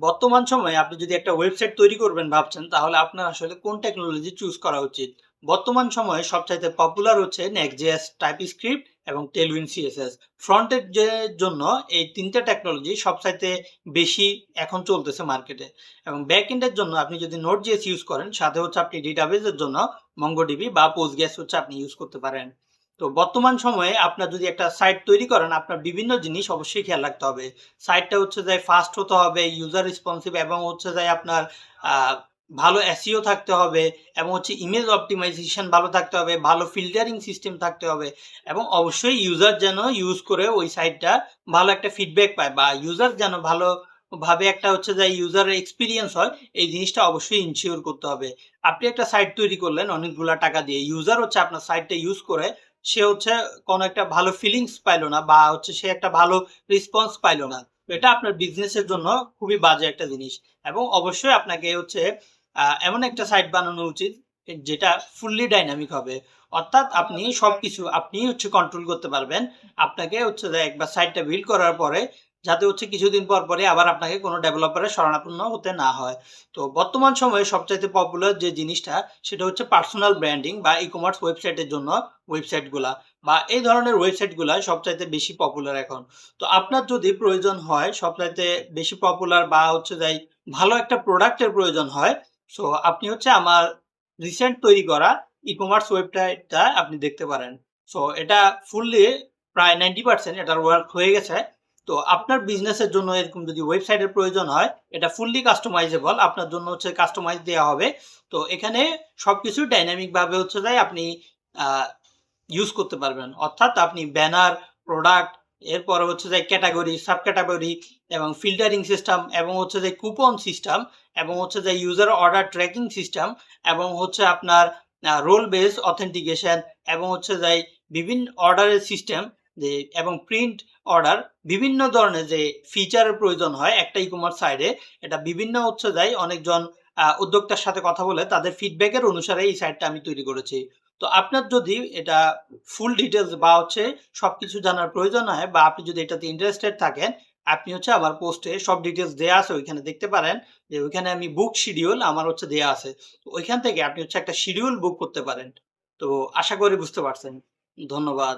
বর্তমান সময়ে আপনি যদি একটা ওয়েবসাইট তৈরি করবেন ভাবছেন, তাহলে আপনার আসলে কোন টেকনোলজি চুজ করা উচিত? বর্তমান সময়ে সবচাইতে পপুলার হচ্ছে Next.js, TypeScript এবং Tailwind CSS। ফ্রন্ট এন্ড এর জন্য এই ৩ টা টেকনোলজি সবচাইতে বেশি এখন চলতেছে মার্কেটে। এবং ব্যাক এন্ড এর জন্য আপনি যদি Node.js ইউজ করেন, সাথে হচ্ছে আপনি ডেটাবেজ এর জন্য MongoDB বা Postgres হচ্ছে আপনি ইউজ করতে পারেন। তো বর্তমান সময়ে আপনার যদি একটা সাইট তৈরি করেন, আপনার বিভিন্ন জিনিস অবশ্যই খেয়াল রাখতে হবে। সাইটটা হচ্ছে যে ফাস্ট হতে হবে, ইউজার রেসপন্সিভ এবং হচ্ছে যে আপনার ভালো এসইও থাকতে হবে এবং হচ্ছে ইমেজ অপটিমাইজেশন ভালো থাকতে হবে, ভালো ফিল্টারিং সিস্টেম থাকতে হবে এবং অবশ্যই ইউজার যেন ইউজ করে ওই সাইটটা ভালো একটা ফিডব্যাক পায় বা ইউজার যেন ভাবে একটা হচ্ছে যে ইউজারের এক্সপিরিয়েন্স হয়, এই জিনিসটা অবশ্যই ইনশিওর করতে হবে। আপনি একটা সাইট তৈরি করলেন অনেকগুলা টাকা দিয়ে, ইউজার হচ্ছে আপনার সাইটটা ইউজ করে সে হচ্ছে কোনো একটা ভালো ফিলিংস পাইলো না বা হচ্ছে সে একটা ভালো রেসপন্স পাইলো না। তো এটা আপনার বিজনেসের জন্য খুবই বাজে একটা জিনিস। এবং অবশ্যই আপনাকে হচ্ছে এমন একটা সাইট বানানো উচিত যেটা ফুললি ডাইনামিক হবে। অর্থাৎ আপনি সবকিছু আপনিই হচ্ছে কন্ট্রোল করতে পারবেন। আপনাকে হচ্ছে যে একবার সাইটটা বিল্ড করার পরে যাতে হচ্ছে কিছুদিন পর পরে আবার আপনাকে কোনো ডেভেলপারের শরণাপন্ন হতে না হয়। তো বর্তমান সময়ে সবচাইতে পপুলার যে জিনিসটা সেটা হচ্ছে পার্সোনাল ব্র্যান্ডিং বা ই-কমার্স ওয়েবসাইটের জন্য ওয়েবসাইটগুলা বা এই ধরনের ওয়েবসাইটগুলা সবচাইতে বেশি পপুলার এখন। তো আপনার যদি প্রয়োজন হয় সবচাইতে বেশি পপুলার বা হচ্ছে যাই ভালো একটা প্রোডাক্টের প্রয়োজন হয়, সো আপনি হচ্ছে আমার রিসেন্ট তৈরি করা ই-কমার্স ওয়েবসাইটটা আপনি দেখতে পারেন। সো এটা ফুললি প্রায় 90% এটার ওয়ার্ক হয়ে গেছে। তো আপনার বিজনেসের জন্য এরকম যদি ওয়েবসাইটের প্রয়োজন হয়, এটা ফুললি কাস্টমাইজেবল, আপনার জন্য হচ্ছে কাস্টমাইজ দেওয়া হবে। তো এখানে সবকিছু ডাইনামিক ভাবে হচ্ছে যাই আপনি ইউজ করতে পারবেন। অর্থাৎ আপনি ব্যানার, প্রোডাক্ট, এরপরে হচ্ছে যে ক্যাটাগরি, সাব ক্যাটাগরি এবং ফিল্টারিং সিস্টেম এবং হচ্ছে যে কুপন সিস্টেম এবং হচ্ছে যে ইউজার অর্ডার ট্র্যাকিং সিস্টেম এবং হচ্ছে আপনার রোল বেস অথেন্টিকেশন এবং হচ্ছে যে বিভিন্ন অর্ডারের সিস্টেম যে এবং প্রিন্ট অর্ডার, বিভিন্ন ধরনের যে ফিচারের প্রয়োজন হয় একটা ই-কমার্স সাইটে, এটা বিভিন্ন হচ্ছে যায় অনেকজন উদ্যোক্তার সাথে কথা বলে তাদের ফিডব্যাকের অনুসারে এই সাইটটা আমি তৈরি করেছি। তো আপনার যদি এটা ফুল ডিটেলস বা হচ্ছে সবকিছু জানার প্রয়োজন হয় বা আপনি যদি এটাতে ইন্টারেস্টেড থাকেন, আপনি হচ্ছে আমার পোস্টে সব ডিটেলস দেয়া আছে, ওইখানে দেখতে পারেন যে ওইখানে আমি বুক শিডিউল আমার হচ্ছে দেয়া আছে। তো ওইখান থেকে আপনি হচ্ছে একটা শিডিউল বুক করতে পারেন। তো আশা করি বুঝতে পারছেন। ধন্যবাদ।